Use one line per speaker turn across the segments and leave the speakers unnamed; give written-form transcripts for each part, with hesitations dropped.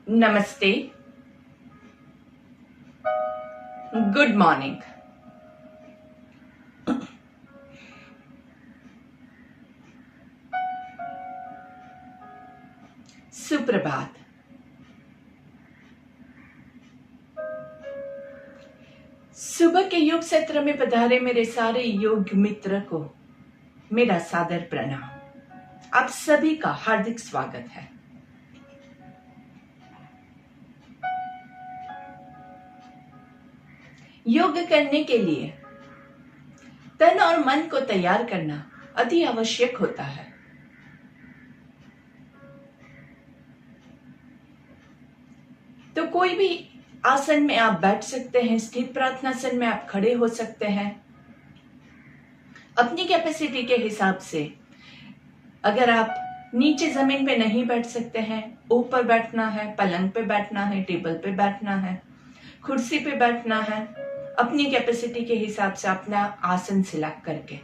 नमस्ते, good morning. सुप्रभात। सुबह के योग सत्र में पधारे मेरे सारे योग मित्र को मेरा सादर प्रणाम। आप सभी का हार्दिक स्वागत है। योग करने के लिए तन और मन को तैयार करना अति आवश्यक होता है। तो कोई भी आसन में आप बैठ सकते हैं, स्थित प्रार्थनासन में आप खड़े हो सकते हैं। अपनी कैपेसिटी के हिसाब से अगर आप नीचे जमीन पे नहीं बैठ सकते हैं, ऊपर बैठना है, पलंग पे बैठना है, टेबल पे बैठना है, कुर्सी पे बैठना है, अपनी कैपेसिटी के हिसाब से अपना आसन सिलेक्ट करके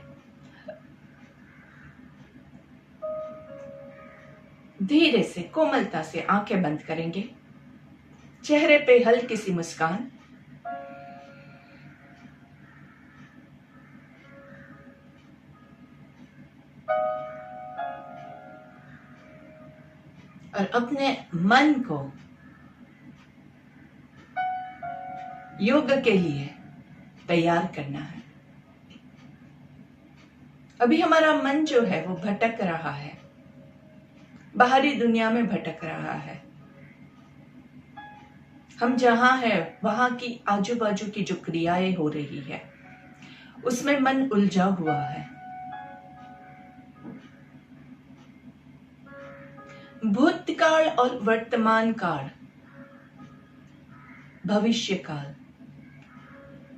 धीरे से कोमलता से आंखें बंद करेंगे। चेहरे पे हल्की सी मुस्कान, और अपने मन को योग के लिए तैयार करना है। अभी हमारा मन जो है वो भटक रहा है, बाहरी दुनिया में भटक रहा है। हम जहां हैं वहां की आजू बाजू की जो क्रियाएं हो रही है उसमें मन उलझा हुआ है। भूतकाल और वर्तमान काल, भविष्य काल,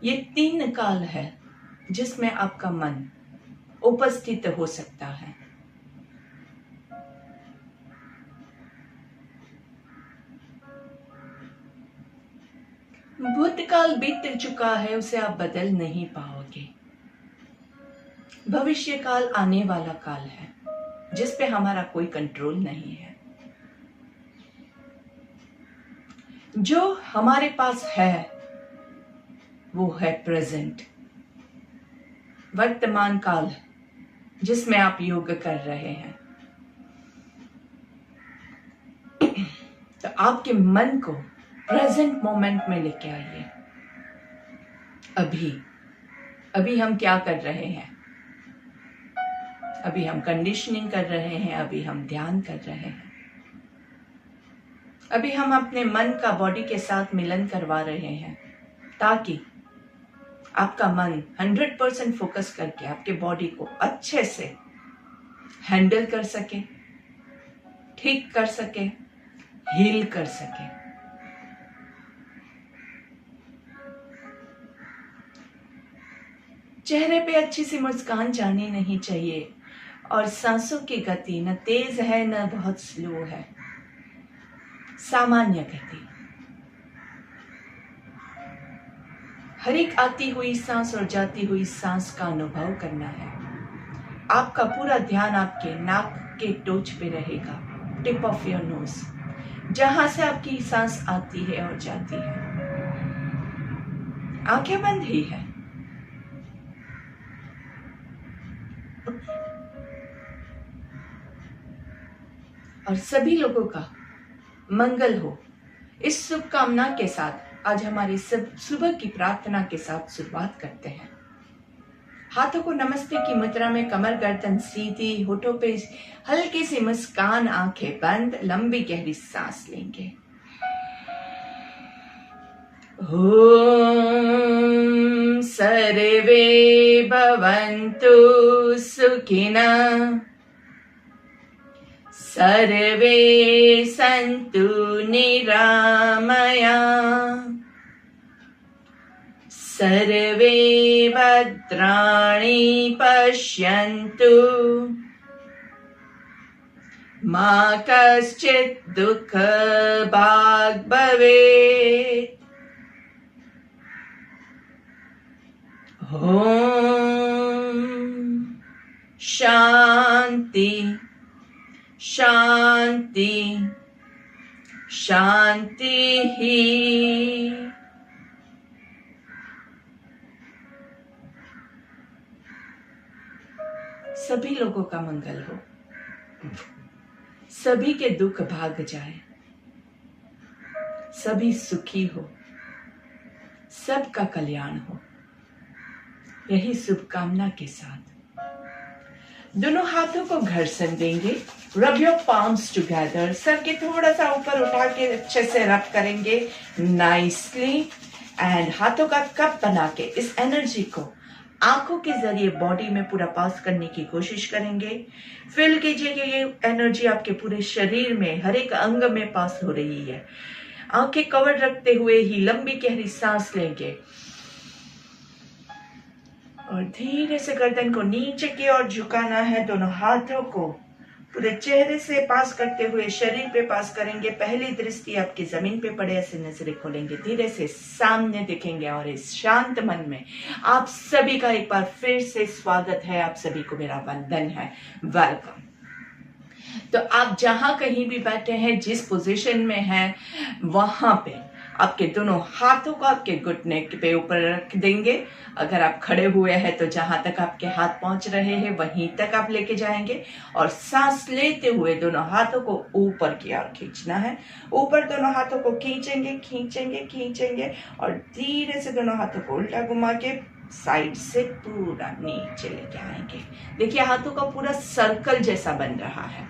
ये 3 काल है जिसमें आपका मन उपस्थित हो सकता है। भूतकाल बीत चुका है, उसे आप बदल नहीं पाओगे। भविष्य काल आने वाला काल है जिस पे हमारा कोई कंट्रोल नहीं है। जो हमारे पास है वो है प्रेजेंट, वर्तमान काल, जिसमें आप योग कर रहे हैं। तो आपके मन को प्रेजेंट मोमेंट में लेके आइए। अभी हम क्या कर रहे हैं? अभी हम कंडीशनिंग कर रहे हैं, अभी हम ध्यान कर रहे हैं, अभी हम अपने मन का बॉडी के साथ मिलन करवा रहे हैं ताकि आपका मन 100% फोकस करके आपके बॉडी को अच्छे से हैंडल कर सके, ठीक कर सके, हील कर सके। चेहरे पे अच्छी सी मुस्कान जानी नहीं चाहिए और सांसों की गति न तेज है न बहुत स्लो है, सामान्य गति। हर एक आती हुई सांस और जाती हुई सांस का अनुभव करना है। आपका पूरा ध्यान आपके नाक के टोच पे रहेगा, टिप ऑफ योर नोज, जहां से आपकी सांस आती है और जाती है। आंखें बंद ही है। और सभी लोगों का मंगल हो, इस शुभकामना के साथ आज हमारी सुबह की प्रार्थना के साथ शुरुआत करते हैं। हाथों को नमस्ते की मुद्रा में, कमर गर्दन सीधी, होठों पे हल्की सी मुस्कान, आंखें बंद, लंबी गहरी सांस लेंगे। ओम सर्वे भवन्तु सुखिनः, सर्वे सन्तु निरामया, सर्वे भद्राणि पश्यन्तु, मा कश्चित् दुःखभाग् भवेत्। ओम शांति शांति शांति ही। सभी लोगों का मंगल हो, सभी के दुख भाग जाए, सभी सुखी हो, सबका कल्याण हो, यही शुभकामना के साथ दोनों हाथों को घर्षण देंगे। Rub your palms together, sir के थोड़ा सा ऊपर उठा के अच्छे से रब करेंगे नाइसली, एंड हाथों का कप बना के इस एनर्जी को आंखों के जरिए बॉडी में पूरा पास करने की कोशिश करेंगे। फील कीजिए कि ये एनर्जी आपके पूरे शरीर में हर एक अंग में पास हो रही है। आंखें कवर रखते हुए ही लंबी गहरी सांस लेंगे और धीरे से गर्दन को नीचे की ओर झुकाना है। दोनों हाथों को पूरे चेहरे से पास करते हुए शरीर पे पास करेंगे। पहली दृष्टि आपकी जमीन पे पड़े ऐसे नजरें खोलेंगे, धीरे से सामने दिखेंगे और इस शांत मन में आप सभी का एक बार फिर से स्वागत है। आप सभी को मेरा वंदन है, वेलकम। तो आप जहां कहीं भी बैठे हैं, जिस पोजीशन में हैं, वहां पे आपके दोनों हाथों को आपके घुटने पे ऊपर रख देंगे। अगर आप खड़े हुए हैं तो जहां तक आपके हाथ पहुंच रहे हैं वहीं तक आप लेके जाएंगे और सांस लेते हुए दोनों हाथों को ऊपर की ओर खींचना है। ऊपर दोनों हाथों को खींचेंगे खींचेंगे खींचेंगे और धीरे से दोनों हाथों को उल्टा घुमा के साइड से पूरा नीचे लेके आएंगे। देखिए हाथों का पूरा सर्कल जैसा बन रहा है।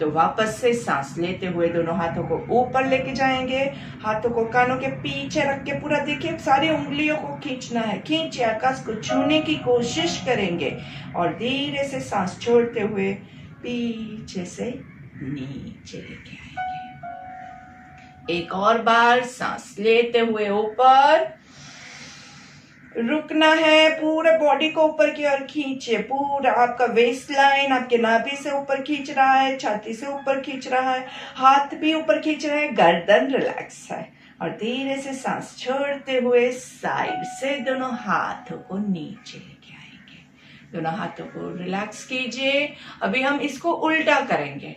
तो वापस से सांस लेते हुए दोनों हाथों को ऊपर लेके जाएंगे। हाथों को कानों के पीछे रख के पूरा देखिए सारी उंगलियों को खींचना है। खींचे आकाश को छूने की कोशिश करेंगे और धीरे से सांस छोड़ते हुए पीछे से नीचे लेके आएंगे। एक और बार सांस लेते हुए ऊपर, रुकना है, पूरे बॉडी को ऊपर की ओर खींचे। पूरा आपका वेस्ट लाइन आपके नाभि से ऊपर खींच रहा है, छाती से ऊपर खींच रहा है, हाथ भी ऊपर खींच रहे हैं, गर्दन रिलैक्स है और धीरे से सांस छोड़ते हुए साइड से दोनों हाथों को नीचे लेके आएंगे। दोनों हाथों को रिलैक्स कीजिए। अभी हम इसको उल्टा करेंगे।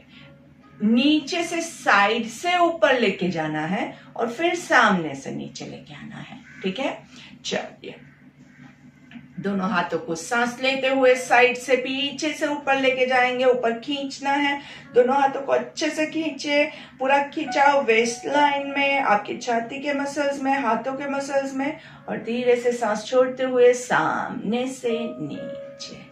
नीचे से साइड से ऊपर लेके जाना है और फिर सामने से नीचे लेके आना है। ठीक है, चलिए। दोनों हाथों को सांस लेते हुए साइड से पीछे से ऊपर लेके जाएंगे। ऊपर खींचना है, दोनों हाथों को अच्छे से खींचे। पूरा खिंचाव वेस्ट लाइन में, आपकी छाती के मसल्स में, हाथों के मसल्स में और धीरे से सांस छोड़ते हुए सामने से नीचे।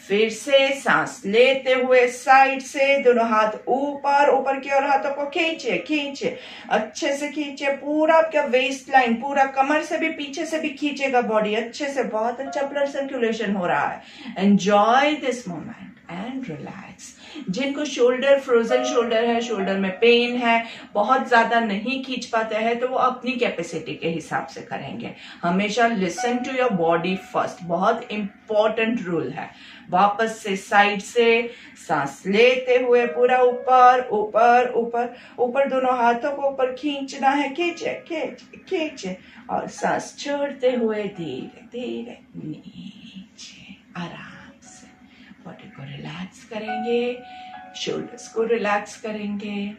फिर से सांस लेते हुए साइड से दोनों हाथ ऊपर, ऊपर की ओर हाथों को खींचे खींचे, अच्छे से खींचे। पूरा आपका वेस्ट लाइन, पूरा कमर से भी पीछे से भी खींचेगा बॉडी अच्छे से। बहुत अच्छा ब्लड सर्कुलेशन हो रहा है। Enjoy this moment and relax. जिनको शोल्डर, फ्रोजन शोल्डर है, शोल्डर में पेन है, बहुत ज्यादा नहीं खींच पाते हैं, तो वो अपनी कैपेसिटी के हिसाब से करेंगे। हमेशा listen to your body first, बहुत इंपॉर्टेंट रूल है। वापस से साइड से सांस लेते हुए पूरा ऊपर ऊपर ऊपर ऊपर, दोनों हाथों को ऊपर खींचना है। खींचे खींचे खींचे और सांस छोड़ते हुए धीरे धीरे नीचे आराम से बॉडी को रिलैक्स करेंगे, शोल्डर्स को रिलैक्स करेंगे।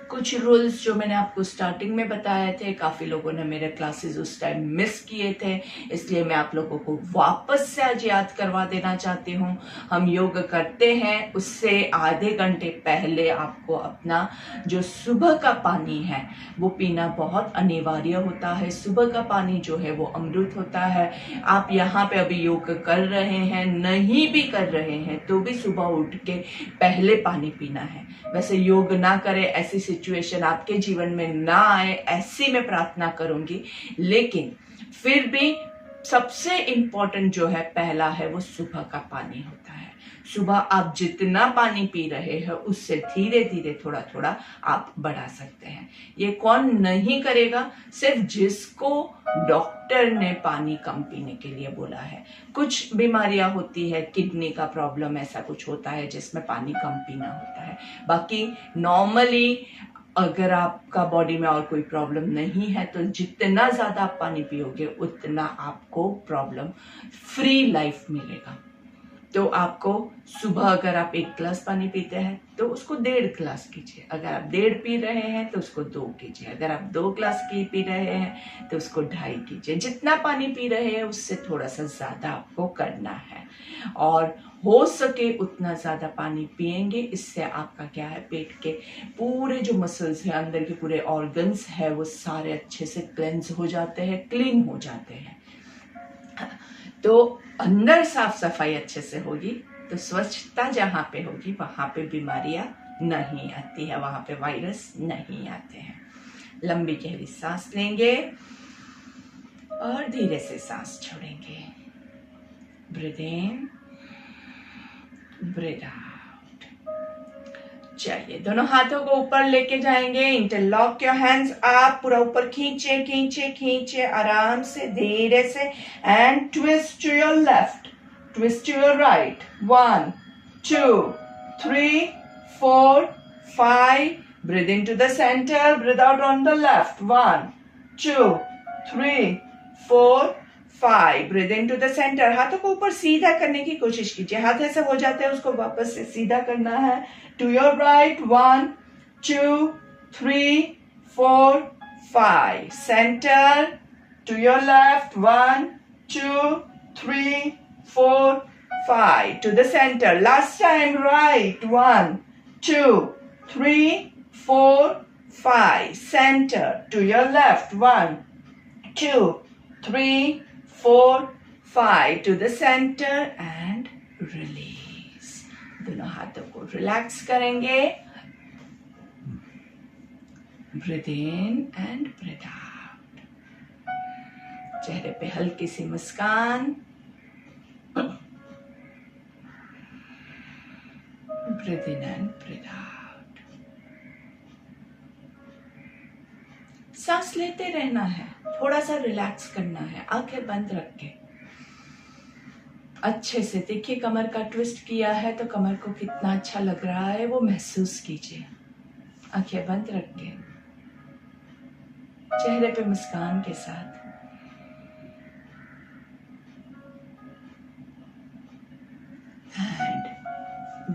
कुछ रूल्स जो मैंने आपको स्टार्टिंग में बताए थे, काफी लोगों ने मेरे क्लासेस उस टाइम मिस किए थे, इसलिए मैं आप लोगों को वापस से आज याद करवा देना चाहती हूँ। हम योग करते हैं उससे आधे घंटे पहले आपको अपना जो सुबह का पानी है वो पीना बहुत अनिवार्य होता है। सुबह का पानी जो है वो अमृत होता है। आप यहाँ पे अभी योग कर रहे हैं, नहीं भी कर रहे हैं तो भी सुबह उठ के पहले पानी पीना है। वैसे योग ना करें, ऐसी सिचुएशन आपके जीवन में ना आए, ऐसी मैं प्रार्थना करूंगी। लेकिन फिर भी सबसे इंपॉर्टेंट जो है पहला है वो सुबह का पानी होता है। सुबह आप जितना पानी पी रहे हैं उससे धीरे धीरे थोड़ा थोड़ा आप बढ़ा सकते हैं। ये कौन नहीं करेगा? सिर्फ जिसको डॉक्टर ने पानी कम पीने के लिए बोला है। कुछ बीमारियां होती है, किडनी का प्रॉब्लम ऐसा कुछ होता है जिसमें पानी कम पीना होता है। बाकी नॉर्मली अगर आपका बॉडी में और कोई प्रॉब्लम नहीं है तो जितना ज्यादा आप पानी पियोगे उतना आपको प्रॉब्लम फ्री लाइफ मिलेगा। तो आपको सुबह अगर आप 1 गिलास पानी पीते हैं तो उसको 1.5 गिलास कीजिए। अगर आप 1.5 पी रहे हैं तो उसको 2 कीजिए। अगर आप 2 गिलास की पी रहे हैं तो उसको 2.5 कीजिए। जितना पानी पी रहे हैं उससे थोड़ा सा ज़्यादा आपको करना है, और हो सके उतना ज़्यादा पानी पिएंगे। इससे आपका क्या है, पेट के पूरे जो मसल्स हैं, अंदर के पूरे ऑर्गन्स है, वो सारे अच्छे से क्लेंस हो जाते हैं, क्लीन हो जाते हैं। तो अंदर साफ सफाई अच्छे से होगी तो स्वच्छता जहाँ पे होगी वहां पे बीमारियां नहीं आती है, वहां पे वायरस नहीं आते हैं। लंबी गहरी सांस लेंगे और धीरे से सांस छोड़ेंगे। Breathe in, breathe out. चलिए, दोनों हाथों को ऊपर लेके जाएंगे। इंटरलॉक योर हैंड्स अप, पूरा ऊपर खींचे खींचे खींचे आराम से, धीरे से, and twist to your left, twist to your right. 1 2 3 4 5। Breathe in to the centre, breathe out on the left. 1 2 3 4 5। Breathe in to the centre. हाथों को ऊपर सीधा करने की कोशिश कीजिए। हाथ ऐसे हो जाते हैं, उसको वापस से सीधा करना है। To your right. 1 2 3 4 5। Centre. To your left. 1 2 3 4 5। To the centre. Last time. Right. 1 2 3 4 5। Centre. To your left. 1 2 3 4 5। to the center and release। दोनों हाथों को रिलैक्स करेंगे। Breathe in and breathe out. चेहरे पे हल्की सी मुस्कान। Breathe in and breathe out. सांस लेते रहना है, थोड़ा सा रिलैक्स करना है, आंखें बंद रख के अच्छे से देखिए। कमर का ट्विस्ट किया है तो कमर को कितना अच्छा लग रहा है वो महसूस कीजिए। आंखें बंद रख के, चेहरे पे मुस्कान के साथ।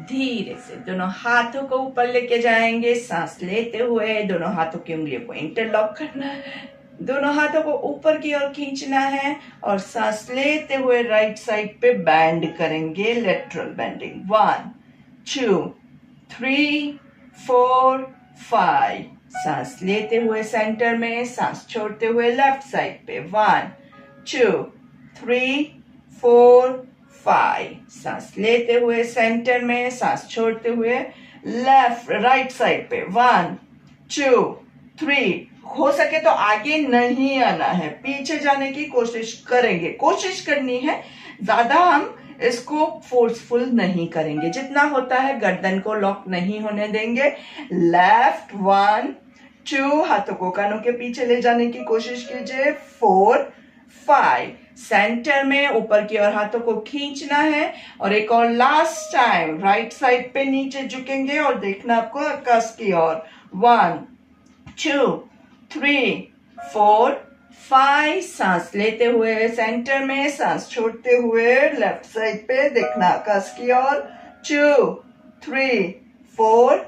धीरे से दोनों हाथों को ऊपर लेके जाएंगे। सांस लेते हुए दोनों हाथों की उंगलियों को इंटरलॉक करना है, दोनों हाथों को ऊपर की ओर खींचना है, और सांस लेते हुए राइट साइड पे बैंड करेंगे, लेटरल बेंडिंग। 1 2 3 4 5। सांस लेते हुए सेंटर में, सांस छोड़ते हुए लेफ्ट साइड पे। 1 2 3 4 5। सांस लेते हुए सेंटर में, सांस छोड़ते हुए लेफ्ट राइट साइड पे। 1 2 3। हो सके तो आगे नहीं आना है, पीछे जाने की कोशिश करेंगे, कोशिश करनी है। ज्यादा हम इसको फोर्सफुल नहीं करेंगे, जितना होता है गर्दन को लॉक नहीं होने देंगे। लेफ्ट 1 2। हाथों को कानों के पीछे ले जाने की कोशिश कीजिए। 4 5। सेंटर में ऊपर की ओर हाथों को खींचना है, और एक और लास्ट टाइम राइट साइड पे नीचे झुकेंगे और देखना आपको आकाश की ओर। 1 2 3 4 5। सांस लेते हुए सेंटर में, सांस छोड़ते हुए लेफ्ट साइड पे, देखना आकाश की ओर। 2 3 4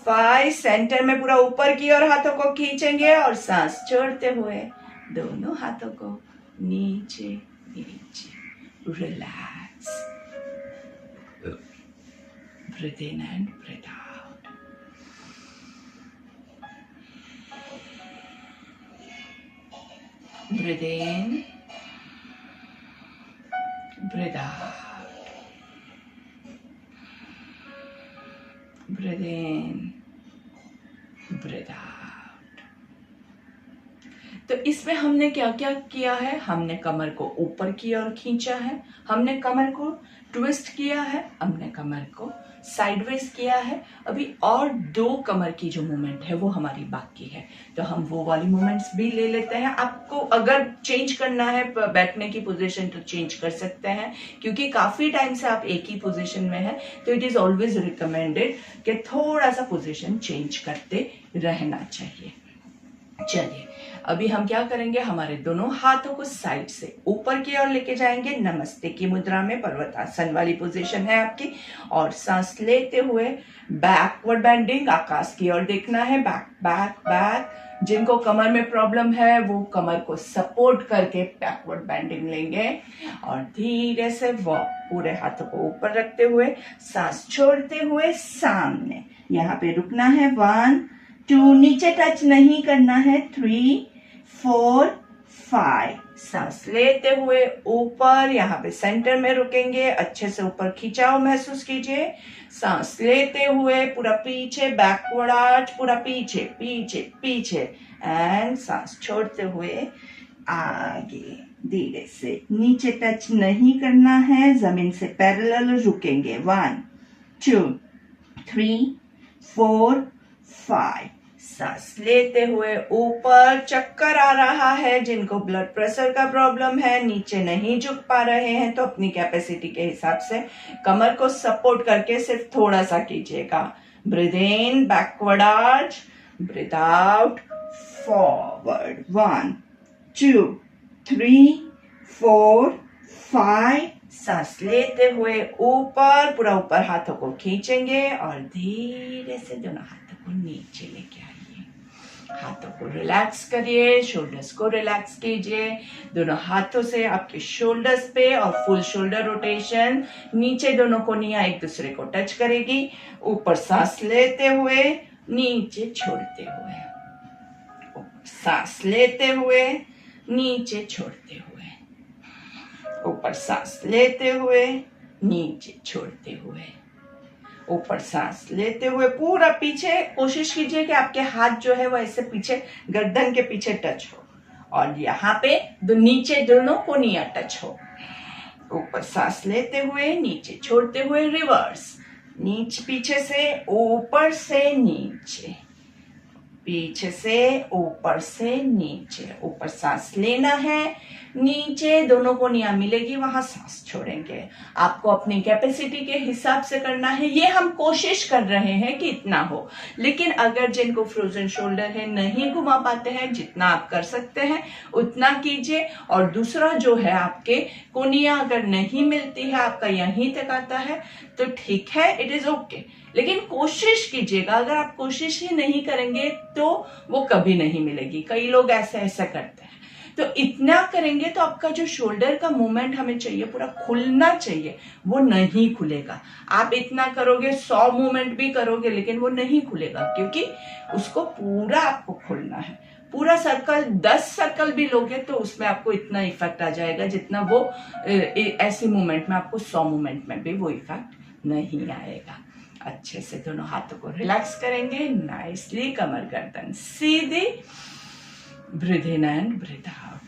5। सेंटर में पूरा ऊपर की ओर हाथों को खींचेंगे, और सांस छोड़ते हुए दोनों हाथों को नीचे नीचे। Relax. Breathe in and breathe out. Breathe in, breathe out. Breathe in, breathe out. तो इसमें हमने क्या क्या किया है, हमने कमर को ऊपर की ओर खींचा है, हमने कमर को ट्विस्ट किया है, हमने कमर को साइडवेज किया है। अभी और 2 कमर की जो मूवमेंट है वो हमारी बाकी है, तो हम वो वाली मूवमेंट्स भी ले लेते हैं। आपको अगर चेंज करना है बैठने की पोजीशन तो चेंज कर सकते हैं, क्योंकि काफी टाइम से आप एक ही पोजीशन में हैं, तो इट इज ऑलवेज रिकमेंडेड कि थोड़ा सा पोजीशन चेंज करते रहना चाहिए। चलिए, अभी हम क्या करेंगे, हमारे दोनों हाथों को साइड से ऊपर की ओर लेके जाएंगे। नमस्ते की मुद्रा में पर्वतासन वाली पोजीशन है आपकी। और सांस लेते हुए बैकवर्ड बेंडिंग, आकाश की ओर देखना है। Back back back. जिनको कमर में प्रॉब्लम है वो कमर को सपोर्ट करके बैकवर्ड बेंडिंग लेंगे और धीरे से वॉक, पूरे हाथों को ऊपर रखते हुए सांस छोड़ते हुए सामने। यहाँ पे रुकना है 1 2, नीचे टच नहीं करना है 3 4 5। सांस लेते हुए ऊपर, यहाँ पे सेंटर में रुकेंगे। अच्छे से ऊपर खिंचाव महसूस कीजिए। सांस लेते हुए पूरा पीछे, बैकवर्ड आर्च, पूरा पीछे पीछे पीछे। एंड सांस छोड़ते हुए आगे धीरे से। नीचे टच नहीं करना है, जमीन से पैरेलल रुकेंगे। 1 2 3 4 5। सांस लेते हुए ऊपर, चक्कर आ रहा है, जिनको ब्लड प्रेशर का प्रॉब्लम है, नीचे नहीं झुक पा रहे हैं, तो अपनी कैपेसिटी के हिसाब से कमर को सपोर्ट करके सिर्फ थोड़ा सा कीजिएगा। Breathe in, backward arch, breathe out, forward. 1 2 3 4 5। सांस लेते हुए ऊपर, पूरा ऊपर हाथों को खींचेंगे और धीरे से दोनों हाथों को नीचे लेके आइए। हाथों को रिलैक्स करिए, शोल्डर्स को रिलैक्स कीजिए। दोनों हाथों से आपके शोल्डर्स पे और फुल शोल्डर रोटेशन। नीचे दोनों कोहनियां एक दूसरे को टच करेगी। ऊपर सांस लेते हुए, नीचे छोड़ते हुए। सांस लेते हुए, नीचे छोड़ते हुए। ऊपर सांस लेते हुए, नीचे छोड़ते हुए। ऊपर सांस लेते हुए पूरा पीछे। कोशिश कीजिए कि आपके हाथ जो है वो ऐसे पीछे गर्दन के पीछे टच हो और यहाँ पे नीचे दोनों कोहनियां टच हो। ऊपर सांस लेते हुए, नीचे छोड़ते हुए, रिवर्स। नीचे पीछे से ऊपर से नीचे, पीछे से ऊपर से नीचे। ऊपर सांस लेना है, नीचे दोनों कोहनियां मिलेगी, वहां सांस छोड़ेंगे। आपको अपनी कैपेसिटी के हिसाब से करना है। ये हम कोशिश कर रहे हैं कि इतना हो, लेकिन अगर जिनको फ्रोजन शोल्डर है, नहीं घुमा पाते हैं, जितना आप कर सकते हैं उतना कीजिए। और दूसरा जो है, आपके कोहनियां अगर नहीं मिलती है, आपका यहीं तक आता है, तो ठीक है, इट इज ओके। लेकिन कोशिश कीजिएगा। अगर आप कोशिश ही नहीं करेंगे तो वो कभी नहीं मिलेगी। कई लोग ऐसे करते हैं। तो इतना करेंगे तो आपका जो शोल्डर का मूवमेंट हमें चाहिए, पूरा खुलना चाहिए, वो नहीं खुलेगा। आप इतना करोगे, 100 मूवमेंट भी करोगे, लेकिन वो नहीं खुलेगा, क्योंकि उसको पूरा आपको खोलना है। पूरा सर्कल, 10 सर्कल भी लोगे तो उसमें आपको इतना इफेक्ट आ जाएगा जितना वो ऐसी मूवमेंट में आपको 100 मूवमेंट में भी वो इफेक्ट नहीं आएगा। अच्छे से दोनों हाथों को रिलैक्स करेंगे। नाइसली, कमर गर्दन सीधी। Breathe in and breathe out.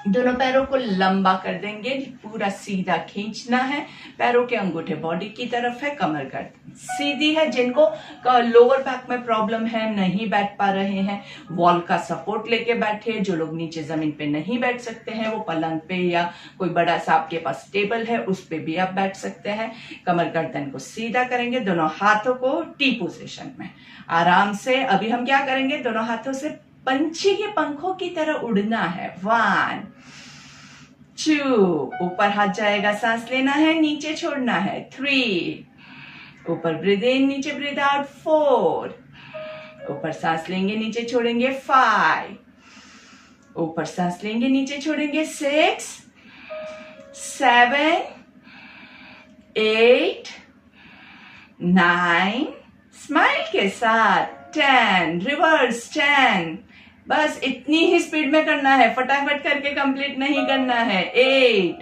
दोनों पैरों को लंबा कर देंगे, पूरा सीधा खींचना है। पैरों के अंगूठे बॉडी की तरफ है, कमर गर्दन सीधी है। जिनको लोअर बैक में प्रॉब्लम है, नहीं बैठ पा रहे हैं, वॉल का सपोर्ट लेके बैठे। जो लोग नीचे जमीन पे नहीं बैठ सकते हैं, वो पलंग पे या कोई बड़ा सा आपके पास टेबल है, उस पे भी आप बैठ सकते हैं। कमर गर्दन को सीधा करेंगे, दोनों हाथों को टी पोजीशन में आराम से। अभी हम क्या करेंगे, दोनों हाथों से पंछी के पंखों की तरह उड़ना है। 1 2, ऊपर हाथ जाएगा, सांस लेना है, नीचे छोड़ना है। 3, ऊपर ब्रीथ इन, नीचे ब्रीथ आउट। 4, ऊपर सांस लेंगे, नीचे छोड़ेंगे। 5, ऊपर सांस लेंगे, नीचे छोड़ेंगे। 6 7 8 9, स्माइल के साथ 10, रिवर्स 10। बस इतनी ही स्पीड में करना है, फटाफट करके कंप्लीट नहीं करना है। 8,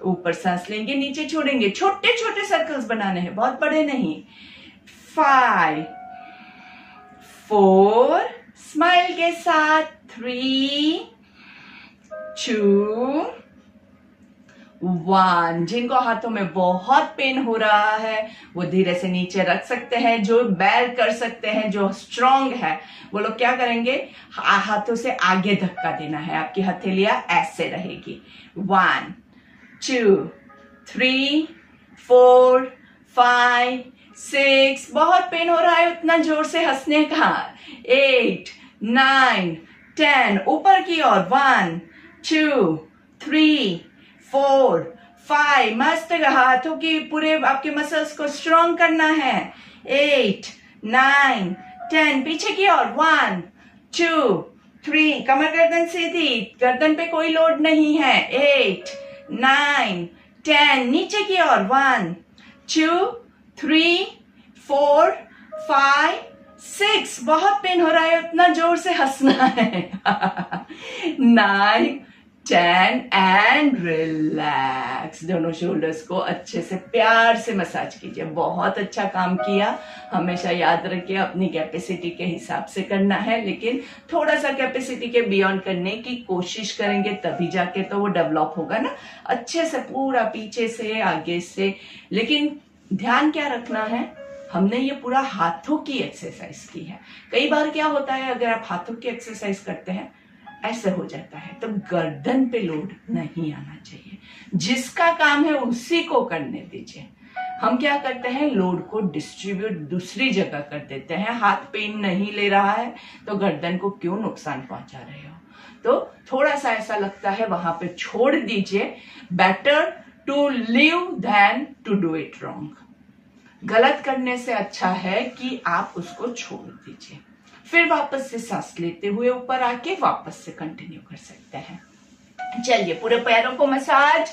ऊपर सांस लेंगे, नीचे छोड़ेंगे। छोटे छोटे सर्कल्स बनाने हैं, बहुत बड़े नहीं। 5 4, स्माइल के साथ। 3 2 1। जिनको हाथों में बहुत पेन हो रहा है वो धीरे से नीचे रख सकते हैं। जो बैर कर सकते हैं, जो स्ट्रांग है, वो लोग क्या करेंगे, हाथों से आगे धक्का देना है। आपकी हथेलियां ऐसे रहेगी। 1 2 3 4 5 6। बहुत पेन हो रहा है, उतना जोर से हंसने का। 8 9 10, ऊपर की ओर 1 2 3 4 5, मस्त हाथों की पूरे आपके मसल्स को स्ट्रॉन्ग करना है। 8 9 10, पीछे की ओर 1 2 3, कमर गर्दन सीधी, गर्दन पे कोई लोड नहीं है। 8 9 10, नीचे की ओर 1 2 3 4 5 6, बहुत पेन हो रहा है, उतना जोर से हंसना है। 9 10 एंड रिलैक्स। दोनों शोल्डर्स को अच्छे से प्यार से मसाज कीजिए। बहुत अच्छा काम किया। हमेशा याद रखिए अपनी कैपेसिटी के हिसाब से करना है, लेकिन थोड़ा सा कैपेसिटी के बियॉन्ड करने की कोशिश करेंगे, तभी जाके तो वो डेवलप होगा ना अच्छे से, पूरा पीछे से आगे से। लेकिन ध्यान क्या रखना है, हमने ये पूरा हाथों की एक्सरसाइज की है। कई बार क्या होता है, अगर आप हाथों की एक्सरसाइज करते हैं ऐसे हो जाता है, तो गर्दन पे लोड नहीं आना चाहिए। जिसका काम है उसी को करने दीजिए। हम क्या करते हैं, लोड को डिस्ट्रीब्यूट दूसरी जगह कर देते हैं। हाथ पेन नहीं ले रहा है तो गर्दन को क्यों नुकसान पहुंचा रहे हो। तो थोड़ा सा ऐसा लगता है वहां पे छोड़ दीजिए। Better to leave than to do it wrong. गलत करने से अच्छा है कि आप उसको छोड़ दीजिए। फिर वापस से सांस लेते हुए ऊपर आके वापस से कंटिन्यू कर सकते हैं। चलिए, पूरे पैरों को मसाज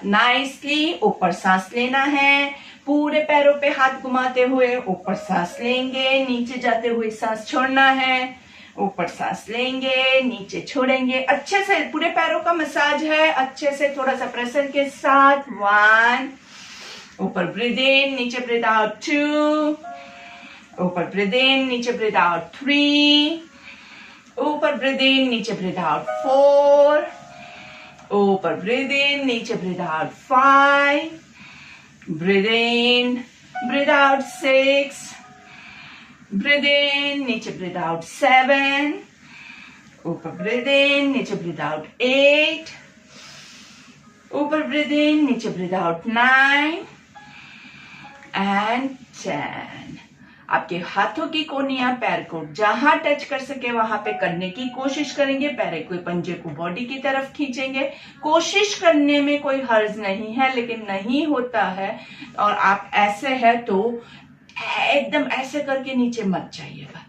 नाइसली। ऊपर सांस लेना है, पूरे पैरों पे हाथ घुमाते हुए ऊपर सांस लेंगे, नीचे जाते हुए सांस छोड़ना है। ऊपर सांस लेंगे, नीचे छोड़ेंगे। अच्छे से पूरे पैरों का मसाज है, अच्छे से थोड़ा सा प्रेशर के साथ। 1, ऊपर ब्रीद इन, नीचे ब्रीद आउट 2, ऊपर ब्रीद इन, नीचे ब्रीद आउट 3, ऊपर ब्रीद इन, नीचे ब्रीद आउट 4, ऊपर ब्रीद इन, नीचे breathe out 5, breathe in, breathe out 6, breathe in, नीचे ब्रीद आउट 7, ऊपर ब्रीद इन, नीचे ब्रीद आउट 8, ऊपर ब्रीद इन, नीचे ब्रीद आउट 9 एंड 10। आपके हाथों की कोनियां पैर को जहां टच कर सके वहां पे करने की कोशिश करेंगे। पैर को, पंजे को बॉडी की तरफ खींचेंगे। कोशिश करने में कोई हर्ज नहीं है, लेकिन नहीं होता है और आप ऐसे है तो एकदम ऐसे करके नीचे मत जाइएगा।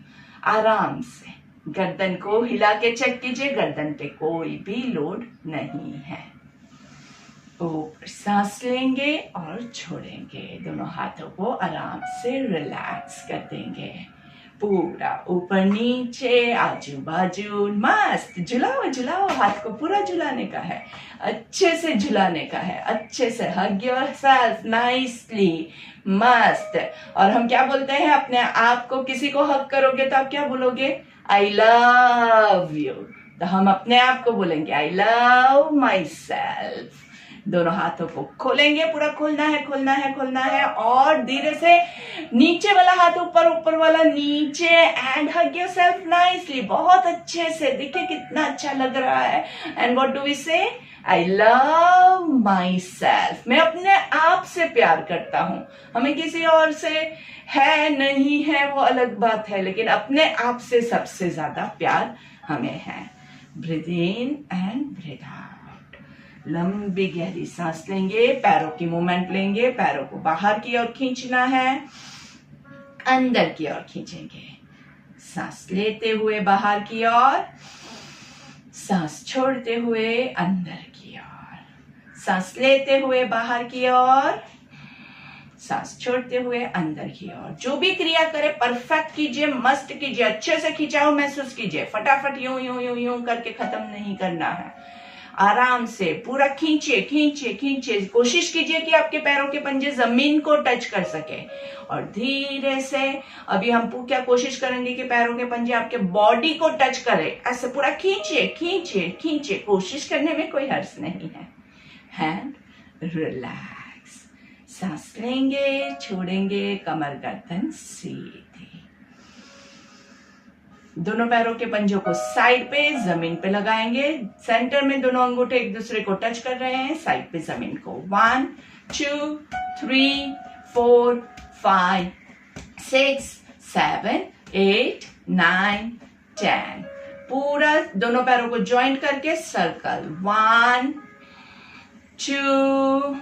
आराम से गर्दन को हिला के चेक कीजिए, गर्दन पे कोई भी लोड नहीं है। ऊपर सांस लेंगे और छोड़ेंगे। दोनों हाथों को आराम से रिलैक्स कर देंगे। पूरा ऊपर नीचे, आजू बाजू मस्त झुलाओ झुलाओ। हाथ को पूरा झुलाने का है, अच्छे से झुलाने का है, अच्छे से। हग योरसेल्फ नाइसली, मस्त। और हम क्या बोलते हैं, अपने आप को किसी को हग करोगे तो आप क्या बोलोगे, आई लव यू। तो हम अपने आप को बोलेंगे आई लव माई सेल्फ। दोनों हाथों को खोलेंगे, पूरा खोलना है खोलना है खोलना है। और धीरे से नीचे वाला हाथ ऊपर, ऊपर वाला नीचे। एंड हग योरसेल्फ नाइसली, बहुत अच्छे से। देखिए कितना अच्छा लग रहा है। एंड व्हाट डू वी से, आई लव माई सेल्फ। मैं अपने आप से प्यार करता हूं। हमें किसी और से है नहीं है वो अलग बात है, लेकिन अपने आप से सबसे ज्यादा प्यार हमें है। Breathe in and breathe out. लंबी गहरी सांस लेंगे, पैरों की मूवमेंट लेंगे। पैरों को बाहर की ओर खींचना है, अंदर की ओर खींचेंगे। सांस लेते हुए बाहर की ओर, सांस छोड़ते हुए अंदर की ओर। सांस लेते हुए बाहर की ओर, सांस छोड़ते हुए अंदर की ओर। जो भी क्रिया करे परफेक्ट कीजिए, मस्त कीजिए, अच्छे से खिंचाव महसूस कीजिए। फटाफट यूं यूं यूं यूं करके खत्म नहीं करना है। आराम से पूरा खींचिए खींचिए खींचिए। कोशिश कीजिए कि आपके पैरों के पंजे जमीन को टच कर सके। और धीरे से अभी हम क्या कोशिश करेंगे कि पैरों के पंजे आपके बॉडी को टच करे। ऐसे पूरा खींचिए खींचिए खींचिए। कोशिश करने में कोई हर्ज नहीं है। Hand relax. सांस लेंगे, छोड़ेंगे, कमर गर्दन सीधी। दोनों पैरों के पंजों को साइड पे जमीन पे लगाएंगे। सेंटर में दोनों अंगूठे एक दूसरे को टच कर रहे हैं, साइड पे जमीन को। 1 2 3 4 5 6 7 8 9 10। पूरा दोनों पैरों को ज्वाइंट करके सर्कल 1 2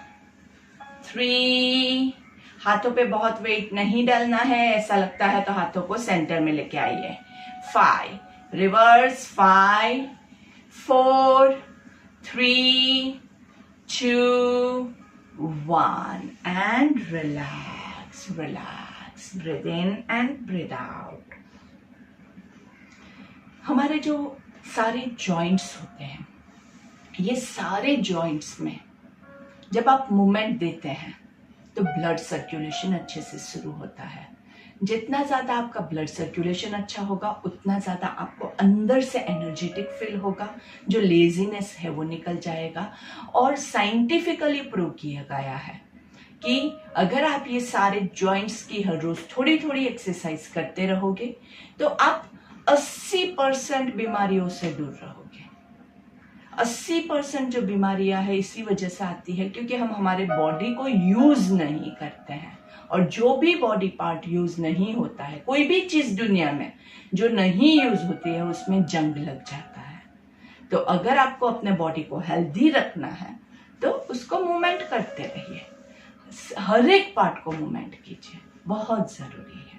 3। हाथों पे बहुत वेट नहीं डालना है, ऐसा लगता है तो हाथों को सेंटर में लेके आइए। 5 reverse, 5 4 3 2 1 and relax relax, breathe in and breathe out. हमारे जो सारे जॉइंट्स होते हैं, ये सारे जॉइंट्स में जब आप मूवमेंट देते हैं तो ब्लड सर्कुलेशन अच्छे से शुरू होता है। जितना ज्यादा आपका ब्लड सर्कुलेशन अच्छा होगा, उतना ज्यादा आपको अंदर से एनर्जेटिक फील होगा, जो लेजीनेस है वो निकल जाएगा। और साइंटिफिकली प्रूव किया गया है कि अगर आप ये सारे जॉइंट्स की हर रोज थोड़ी थोड़ी एक्सरसाइज करते रहोगे तो आप 80% बीमारियों से दूर रहोगे। 80% जो बीमारियां है इसी वजह से आती है क्योंकि हम हमारे बॉडी को यूज नहीं करते हैं। और जो भी बॉडी पार्ट यूज नहीं होता है, कोई भी चीज दुनिया में जो नहीं यूज होती है, उसमें जंग लग जाता है। तो अगर आपको अपने बॉडी को हेल्दी रखना है तो उसको मूवमेंट करते रहिए, हर एक पार्ट को मूवमेंट कीजिए, बहुत जरूरी है।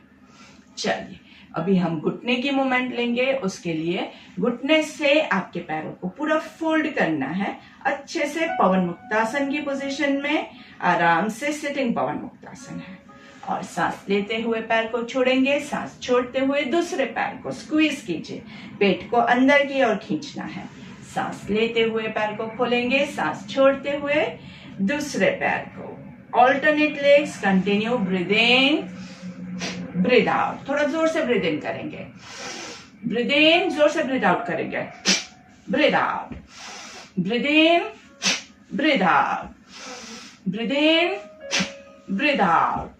चलिए अभी हम घुटने की मूवमेंट लेंगे। उसके लिए घुटने से आपके पैरों को पूरा फोल्ड करना है अच्छे से। पवन मुक्तासन की पोजीशन में आराम से सिटिंग पवन मुक्तासन है। और सांस लेते हुए पैर को छोड़ेंगे, सांस छोड़ते हुए दूसरे पैर को स्क्वीज कीजिए, पेट को अंदर की ओर खींचना है। सांस लेते हुए पैर को खोलेंगे, सांस छोड़ते हुए दूसरे पैर को। Alternate legs, continue, breathe in breathe out. थोड़ा जोर से ब्रीथ इन करेंगे, ब्रीथ इन, जोर से ब्रीथ आउट करेंगे, breathe out, breathe in breathe out, breathe in breathe out.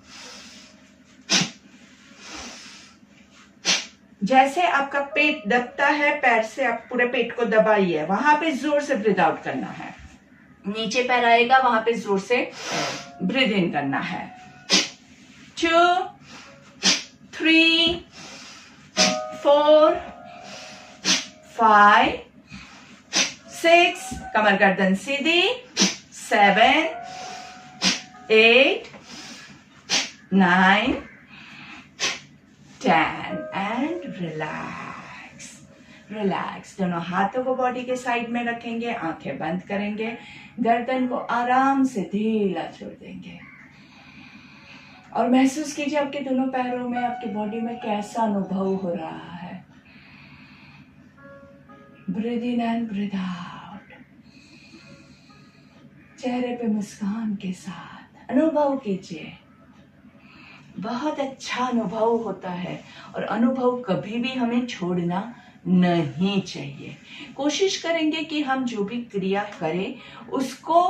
जैसे आपका पेट दबता है, पैर से आप पूरे पेट को दबाइए, वहां पे जोर से ब्रीथ आउट करना है। नीचे पैर आएगा, वहां पे जोर से ब्रीथ इन करना है। 2 3 4 5 6, कमर गर्दन सीधी, 7 8 9 10 एंड रिलैक्स रिलैक्स। दोनों हाथों को बॉडी के साइड में रखेंगे, आंखें बंद करेंगे, गर्दन को आराम से ढीला छोड़ देंगे और महसूस कीजिए आपके दोनों पैरों में, आपकी बॉडी में कैसा अनुभव हो रहा है। Breathe in and breathe out. चेहरे पे मुस्कान के साथ अनुभव कीजिए, बहुत अच्छा अनुभव होता है। और अनुभव कभी भी हमें छोड़ना नहीं चाहिए। कोशिश करेंगे कि हम जो भी क्रिया करें उसको,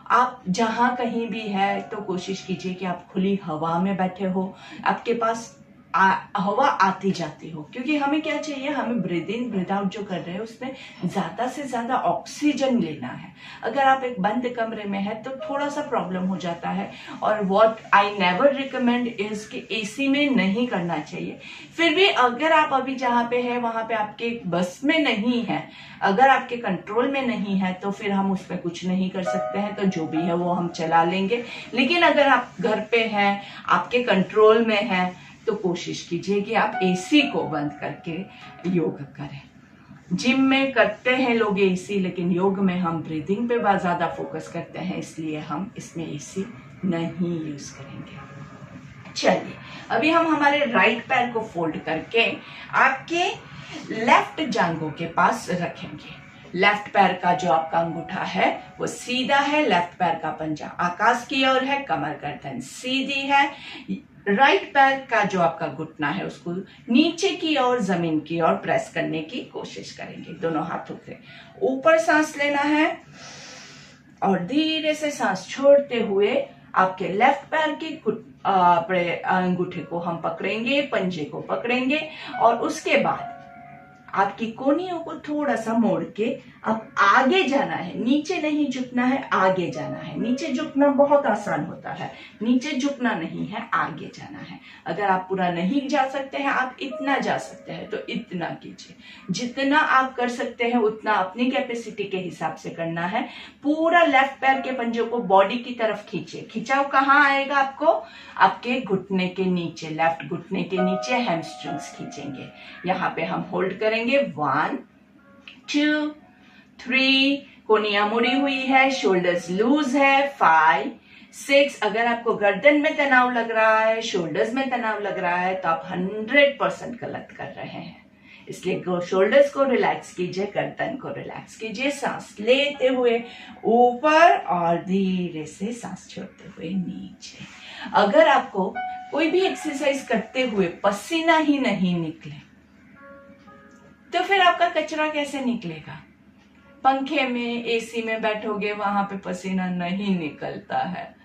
आप जहां कहीं भी है तो कोशिश कीजिए कि आप खुली हवा में बैठे हो, आपके पास हवा आती जाती हो, क्योंकि हमें क्या चाहिए, हमें ब्रीथ इन ब्रीथ आउट जो कर रहे हैं उसमें ज्यादा से ज्यादा ऑक्सीजन लेना है। अगर आप एक बंद कमरे में है तो थोड़ा सा प्रॉब्लम हो जाता है। और what I never recommend is कि एसी में नहीं करना चाहिए। फिर भी अगर आप अभी जहां पे है वहां पे आपके बस में नहीं है, अगर आपके कंट्रोल में नहीं है तो फिर हम उस पर कुछ नहीं कर सकते हैं, तो जो भी है वो हम चला लेंगे। लेकिन अगर आप घर पे हैं, आपके कंट्रोल में है, तो कोशिश कीजिए कि आप एसी को बंद करके योग करें। जिम में करते हैं लोग एसी, लेकिन योग में हम ब्रीदिंग पे बहुत ज्यादा फोकस करते हैं, इसलिए हम इसमें एसी नहीं यूज करेंगे। चलिए अभी हम हमारे राइट पैर को फोल्ड करके आपके लेफ्ट जांघों के पास रखेंगे। लेफ्ट पैर का जो आपका अंगूठा है वो सीधा है, लेफ्ट पैर का पंजा आकाश की ओर है, कमर गर्दन सीधी है। राइट पैर का जो आपका घुटना है उसको नीचे की ओर, जमीन की ओर प्रेस करने की कोशिश करेंगे। दोनों हाथों से ऊपर सांस लेना है और धीरे से सांस छोड़ते हुए आपके लेफ्ट पैर के अंगूठे को हम पकड़ेंगे, पंजे को पकड़ेंगे और उसके बाद आपकी कोहनियों को थोड़ा सा मोड़ के अब आगे जाना है, नीचे नहीं झुकना है, आगे जाना है। नीचे झुकना बहुत आसान होता है, नीचे झुकना नहीं है, आगे जाना है। अगर आप पूरा नहीं जा सकते हैं, आप इतना जा सकते हैं तो इतना कीजिए। जितना आप कर सकते हैं उतना अपनी कैपेसिटी के हिसाब से करना है। पूरा लेफ्ट पैर के पंजों को बॉडी की तरफ खींचिए। खिंचाव कहाँ आएगा आपको? आपके घुटने के नीचे, लेफ्ट घुटने के नीचे हैमस्ट्रिंग्स खींचेंगे। यहाँ पे हम होल्ड करेंगे 1 2 3, कोहनियां मुड़ी हुई है, शोल्डर्स लूज है, 5 6। अगर आपको गर्दन में तनाव लग रहा है, शोल्डर्स में तनाव लग रहा है तो आप 100% गलत कर रहे हैं। इसलिए शोल्डर्स को रिलैक्स कीजिए, गर्दन को रिलैक्स कीजिए। सांस लेते हुए ऊपर और धीरे से सांस छोड़ते हुए नीचे। अगर आपको कोई भी एक्सरसाइज करते हुए पसीना ही नहीं निकले तो फिर आपका कचरा कैसे निकलेगा? पंखे में, एसी में बैठोगे, वहां पे पसीना नहीं निकलता है।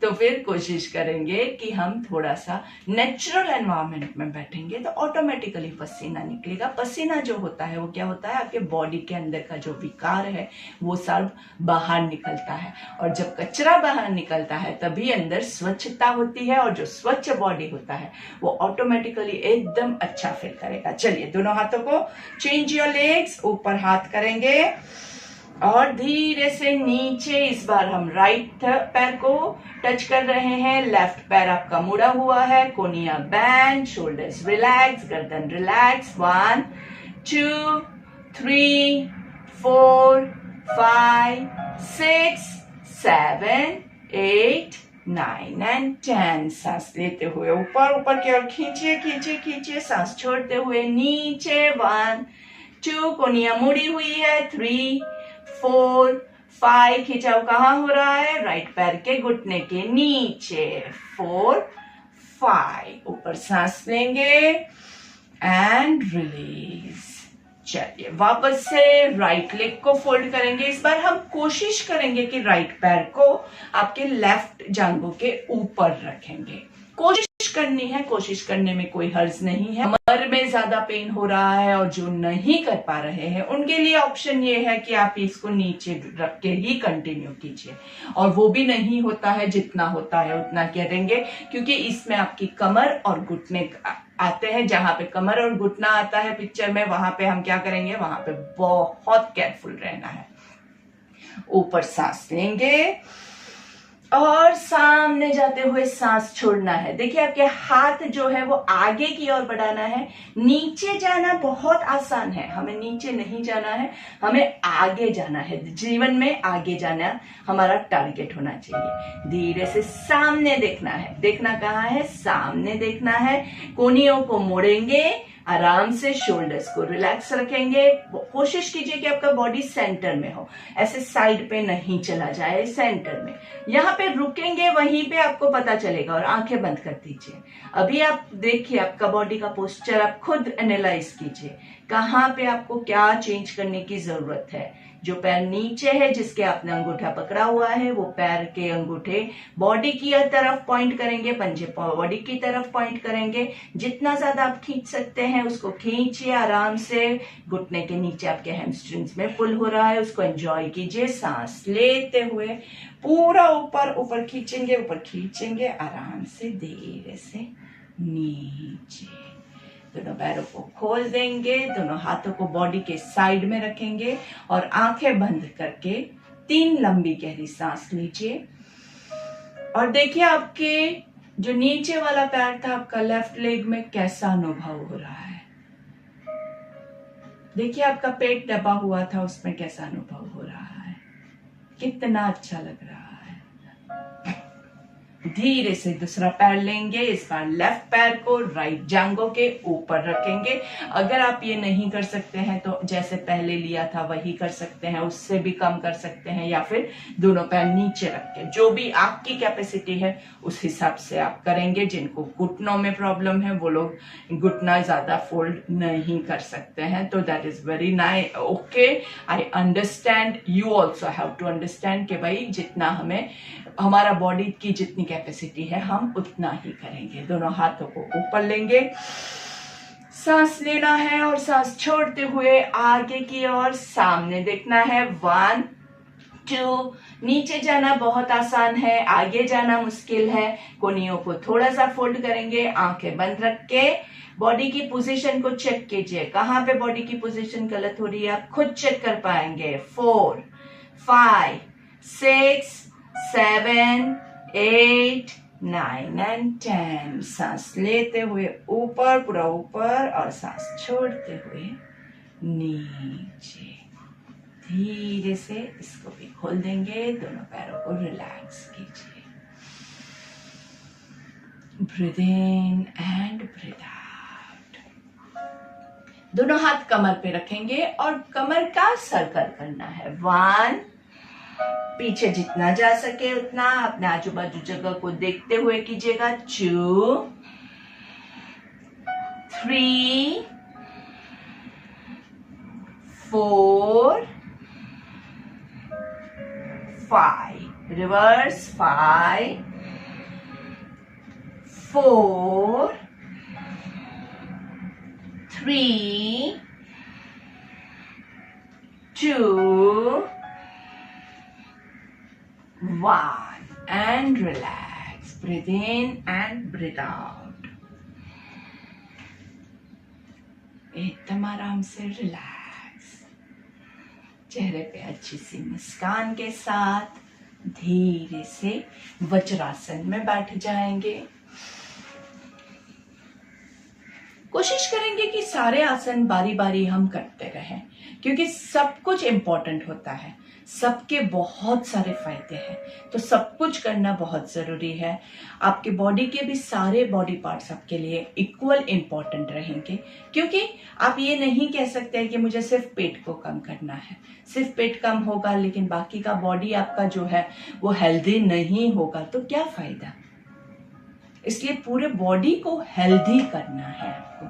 तो फिर कोशिश करेंगे कि हम थोड़ा सा नेचुरल एनवायरनमेंट में बैठेंगे तो ऑटोमेटिकली पसीना निकलेगा। पसीना जो होता है वो क्या होता है? आपके बॉडी के अंदर का जो विकार है वो सब बाहर निकलता है, और जब कचरा बाहर निकलता है तभी अंदर स्वच्छता होती है, और जो स्वच्छ बॉडी होता है वो ऑटोमेटिकली एकदम अच्छा फील करेगा। चलिए, दोनों हाथों को चेंज योर लेग्स, ऊपर हाथ करेंगे और धीरे से नीचे। इस बार हम राइट पैर को टच कर रहे हैं। लेफ्ट पैर आपका मुड़ा हुआ है, कोहनियां बैंड, शोल्डर्स रिलैक्स, गर्दन रिलैक्स। 1 2 3 4 5 6 7 8 9 and 10। सांस लेते हुए ऊपर ऊपर की ओर खींचिए खींचिए खींचिए, सांस छोड़ते हुए नीचे। 1 2, कोहनियां मुड़ी हुई है। 3 4 5, खिंचाव कहाँ हो रहा है? राइट पैर के घुटने के नीचे। 4 5, ऊपर सांस लेंगे एंड रिलीज। चलिए, वापस से राइट लेग को फोल्ड करेंगे। इस बार हम कोशिश करेंगे कि राइट पैर को आपके लेफ्ट जांघों के ऊपर रखेंगे। कोशिश करनी है, कोशिश करने में कोई हर्ज नहीं है। कमर में ज्यादा पेन हो रहा है और जो नहीं कर पा रहे हैं उनके लिए ऑप्शन ये है कि आप इसको नीचे रख के ही कंटिन्यू कीजिए, और वो भी नहीं होता है, जितना होता है उतना करेंगे, क्योंकि इसमें आपकी कमर और घुटने आते हैं। जहां पे कमर और घुटना आता है पिक्चर में, वहां पे हम क्या करेंगे? वहां पे बहुत केयरफुल रहना है। ऊपर सांस लेंगे और सामने जाते हुए सांस छोड़ना है। देखिए, आपके हाथ जो है वो आगे की ओर बढ़ाना है। नीचे जाना बहुत आसान है, हमें नीचे नहीं जाना है, हमें आगे जाना है। जीवन में आगे जाना हमारा टारगेट होना चाहिए। धीरे से सामने देखना है। देखना कहाँ है? सामने देखना है। कोहनियों को मोड़ेंगे, आराम से शोल्डर्स को रिलैक्स रखेंगे। कोशिश कीजिए कि आपका बॉडी सेंटर में हो, ऐसे साइड पे नहीं चला जाए, सेंटर में। यहाँ पे रुकेंगे, वहीं पे आपको पता चलेगा, और आंखें बंद कर दीजिए। अभी आप देखिए आपका बॉडी का पोस्चर, आप खुद एनालाइज कीजिए कहाँ पे आपको क्या चेंज करने की जरूरत है। जो पैर नीचे है, जिसके आपने अंगूठा पकड़ा हुआ है, वो पैर के अंगूठे बॉडी की तरफ पॉइंट करेंगे, पंजे बॉडी की तरफ पॉइंट करेंगे। जितना ज्यादा आप खींच सकते हैं उसको खींचिए आराम से। घुटने के नीचे आपके हैमस्ट्रिंग्स में पुल हो रहा है, उसको एंजॉय कीजिए। सांस लेते हुए पूरा ऊपर ऊपर खींचेंगे, ऊपर खींचेंगे, आराम से धीरे से नीचे। दोनों पैरों को खोल देंगे, दोनों हाथों को बॉडी के साइड में रखेंगे और आंखें बंद करके 3 लंबी गहरी सांस लीजिए। और देखिए आपके जो नीचे वाला पैर था, आपका लेफ्ट लेग में कैसा अनुभव हो रहा है। देखिए आपका पेट दबा हुआ था, उसमें कैसा अनुभव हो रहा है, कितना अच्छा लग रहा है। धीरे से दूसरा पैर लेंगे। इस बार लेफ्ट पैर को राइट जांघों के ऊपर रखेंगे। अगर आप ये नहीं कर सकते हैं तो जैसे पहले लिया था वही कर सकते हैं, उससे भी कम कर सकते हैं, या फिर दोनों पैर नीचे रख के, जो भी आपकी कैपेसिटी है उस हिसाब से आप करेंगे। जिनको घुटनों में प्रॉब्लम है वो लोग घुटना ज्यादा फोल्ड नहीं कर सकते हैं, तो that is very nice. Okay, I understand, you also have to understand कि भाई जितना हमें, हमारा बॉडी की जितनी कैपेसिटी है हम उतना ही करेंगे। दोनों हाथों को ऊपर लेंगे, सांस लेना है और सांस छोड़ते हुए आगे की ओर सामने देखना है। 1 2। नीचे जाना बहुत आसान है, आगे जाना मुश्किल है। कोहनियों को थोड़ा सा फोल्ड करेंगे, आंखें बंद रख के बॉडी की पोजीशन को चेक कीजिए। कहां पे बॉडी की पोजीशन गलत हो रही है आप खुद चेक कर पाएंगे। 4 5 6 7 8 9 and 10। सांस लेते हुए ऊपर, पूरा ऊपर, और सांस छोड़ते हुए नीचे। धीरे से इसको भी खोल देंगे। दोनों पैरों को रिलैक्स कीजिए। Breathe in and breathe out. दोनों हाथ कमर पे रखेंगे और कमर का सर्कल करना है। 1, पीछे जितना जा सके उतना अपने आजू बाजू जगह को देखते हुए कीजिएगा। 2 3 4 5। Reverse. 5 4 3 2 1 and relax. Breathe in and breathe out. एकदम आराम से रिलैक्स। चेहरे पे अच्छी सी मुस्कान के साथ धीरे से वज्रासन में बैठ जाएंगे। कोशिश करेंगे कि सारे आसन बारी बारी हम करते रहें, क्योंकि सब कुछ इम्पोर्टेंट होता है, सबके बहुत सारे फायदे हैं, तो सब कुछ करना बहुत जरूरी है। आपके बॉडी के भी सारे बॉडी पार्ट्स आपके लिए इक्वल इम्पोर्टेंट रहेंगे, क्योंकि आप ये नहीं कह सकते कि मुझे सिर्फ पेट को कम करना है। सिर्फ पेट कम होगा लेकिन बाकी का बॉडी आपका जो है वो हेल्दी नहीं होगा, तो क्या फायदा। इसलिए पूरे बॉडी को हेल्दी करना है आपको।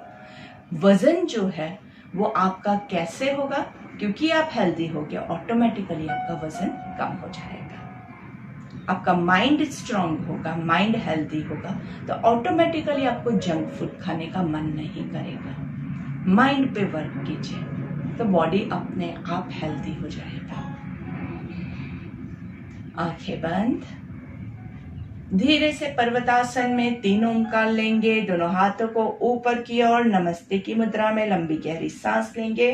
वजन जो है वो आपका कैसे होगा, क्योंकि आप हेल्दी हो गए ऑटोमेटिकली आपका वजन कम हो जाएगा। आपका माइंड स्ट्रांग होगा, माइंड हेल्दी होगा, तो ऑटोमेटिकली आपको जंक फूड खाने का मन नहीं करेगा। माइंड पे वर्क कीजिए तो बॉडी अपने आप हेल्दी हो जाएगा। आंखें बंद। धीरे से पर्वतासन में 3 ओंकार लेंगे। दोनों हाथों को ऊपर की ओर नमस्ते की मुद्रा में लंबी गहरी सांस लेंगे।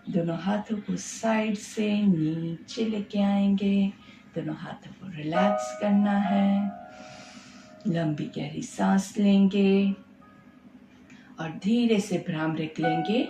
दोनों हाथों को साइड से नीचे लेके आएंगे। दोनों हाथों को रिलैक्स करना है। लंबी गहरी सांस लेंगे और धीरे से भ्रामरिक लेंगे।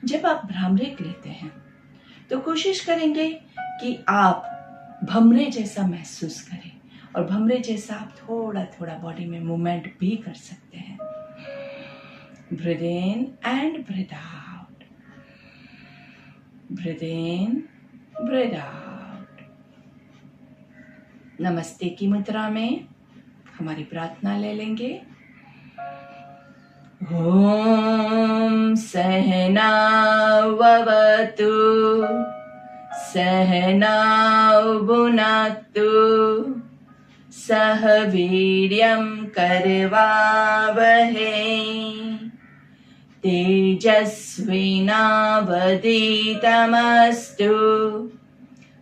जब आप भ्रामरिक लेते हैं तो कोशिश करेंगे कि आप भमरे जैसा महसूस करें, और भमरे जैसा आप थोड़ा थोड़ा बॉडी में मूवमेंट भी कर सकते हैं। Breathe in and breathe out, breathe in breathe out. नमस्ते की मुद्रा में हमारी प्रार्थना ले लेंगे। ओम सहना ववतु सहनाउ भुनक्तु सह वीर्यं करवावहै तेजस्विनावधीतमस्तु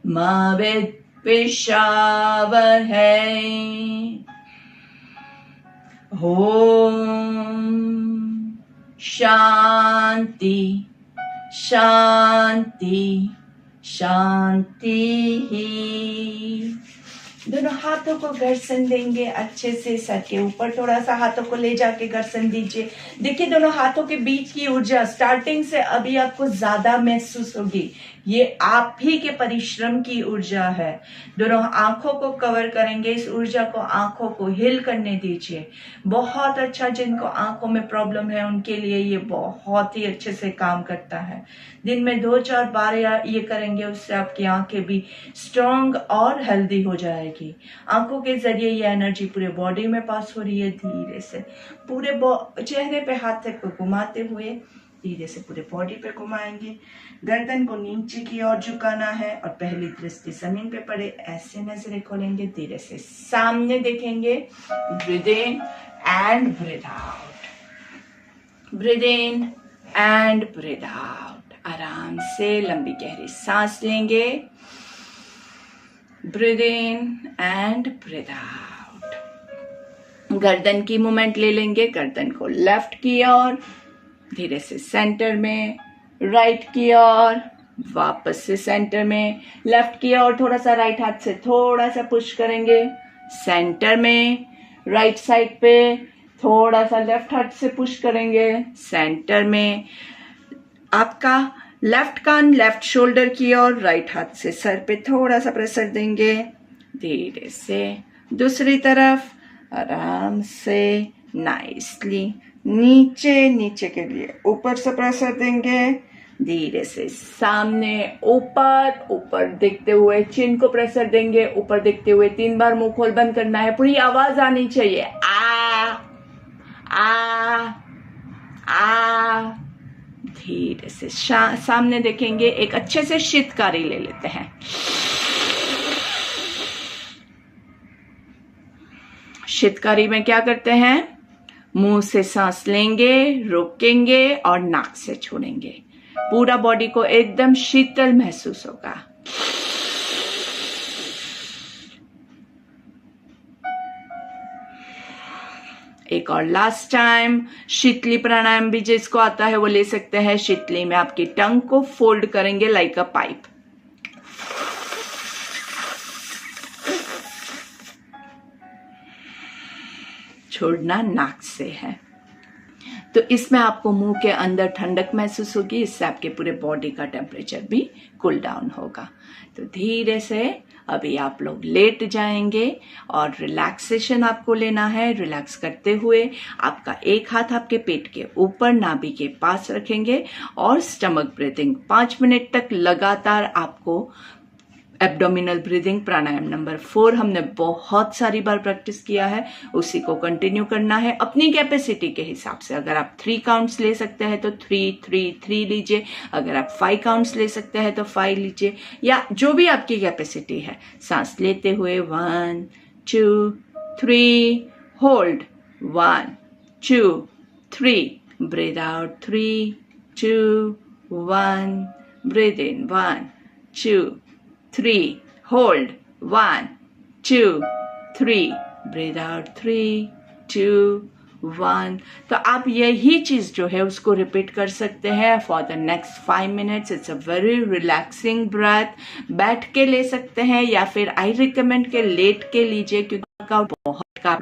मा विद्विषावहै। ओम शांति शांति शांति। दोनों हाथों को घर्षण देंगे अच्छे से, सर के ऊपर थोड़ा सा हाथों को ले जाके घर्षण दीजिए। देखिए दोनों हाथों के बीच की ऊर्जा स्टार्टिंग से अभी आपको ज्यादा महसूस होगी। ये आप ही के परिश्रम की ऊर्जा है। दोनों आंखों को कवर करेंगे, इस ऊर्जा को आंखों को हिल करने दीजिए। बहुत अच्छा, जिनको आंखों में प्रॉब्लम है उनके लिए ये बहुत ही अच्छे से काम करता है। दिन में 2-4 बार ये करेंगे, उससे आपकी आंखें भी स्ट्रांग और हेल्दी हो जाएगी। आंखों के जरिए ये एनर्जी पूरे बॉडी में पास हो रही है। धीरे से पूरे चेहरे पे हाथ को घुमाते हुए धीरे से पूरे बॉडी पे घुमाएंगे। गर्दन को नीचे की ओर झुकाना है और पहली दृष्टि जमीन पे पड़े, ऐसे नजरें खोलेंगे। धीरे से सामने देखेंगे। Breathe in and breathe out, breathe in and breathe out. आराम से लंबी गहरी सांस लेंगे। Breathe in and breathe out. गर्दन की मूवमेंट ले लेंगे, गर्दन को लेफ्ट की ओर, धीरे से सेंटर में, राइट की ओर, वापस से सेंटर में, लेफ्ट की ओर, थोड़ा सा राइट हाथ से थोड़ा सा पुश करेंगे, सेंटर में, राइट साइड पे थोड़ा सा लेफ्ट हाथ से पुश करेंगे, सेंटर में। आपका लेफ्ट कान लेफ्ट शोल्डर की ओर, राइट हाथ से सर पे थोड़ा सा प्रेशर देंगे। धीरे से दूसरी तरफ आराम से नाइसली नीचे नीचे के लिए ऊपर से प्रेशर देंगे। धीरे से सामने ऊपर ऊपर देखते हुए चिन को प्रेशर देंगे। ऊपर देखते हुए 3 बार मुंह खोल बंद करना है। पूरी आवाज आनी चाहिए, आ आ आ। धीरे से सामने देखेंगे। एक अच्छे से शीतकारी ले लेते हैं। शीतकारी में क्या करते हैं? मुंह से सांस लेंगे, रोकेंगे और नाक से छोड़ेंगे। पूरा बॉडी को एकदम शीतल महसूस होगा। एक और लास्ट टाइम। शीतली प्राणायाम भी जिसको आता है वो ले सकते हैं। शीतली में आपकी टंग को फोल्ड करेंगे लाइक अ पाइप। छोड़ना नाक से है। तो इसमें आपको मुंह के अंदर ठंडक महसूस होगी। इससे आपके पूरे बॉडी का टेम्परेचर भी कूल डाउन होगा। तो धीरे से अभी आप लोग लेट जाएंगे और रिलैक्सेशन आपको लेना है। रिलैक्स करते हुए आपका एक हाथ आपके पेट के ऊपर नाभि के पास रखेंगे और स्टमक ब्रीथिंग 5 मिनट तक लगातार आपको एब्डोमिनल ब्रीदिंग प्राणायाम नंबर 4 हमने बहुत सारी बार प्रैक्टिस किया है, उसी को कंटिन्यू करना है अपनी कैपेसिटी के हिसाब से। अगर आप 3 काउंट्स ले सकते हैं तो 3-3-3 लीजिए। अगर आप 5 काउंट्स ले सकते हैं तो 5 लीजिए, या जो भी आपकी कैपेसिटी है। सांस लेते हुए 1 2 3 होल्ड, 1 2 3 ब्रीथ आउट, 3 2 1 ब्रीथ इन, 1 2 3 hold, 1 2 3 breathe out, 3 2 1। तो आप यही चीज जो है उसको रिपीट कर सकते हैं for the next 5 minutes. It's a very relaxing breath. बैठ के ले सकते हैं या फिर आई रिकमेंड के लेट के लीजिए, क्योंकि वर्कआउट बहुत का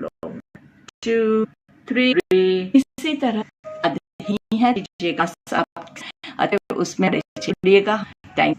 2 3 इसी तरह ही है। लीजिएगा उसमें। थैंक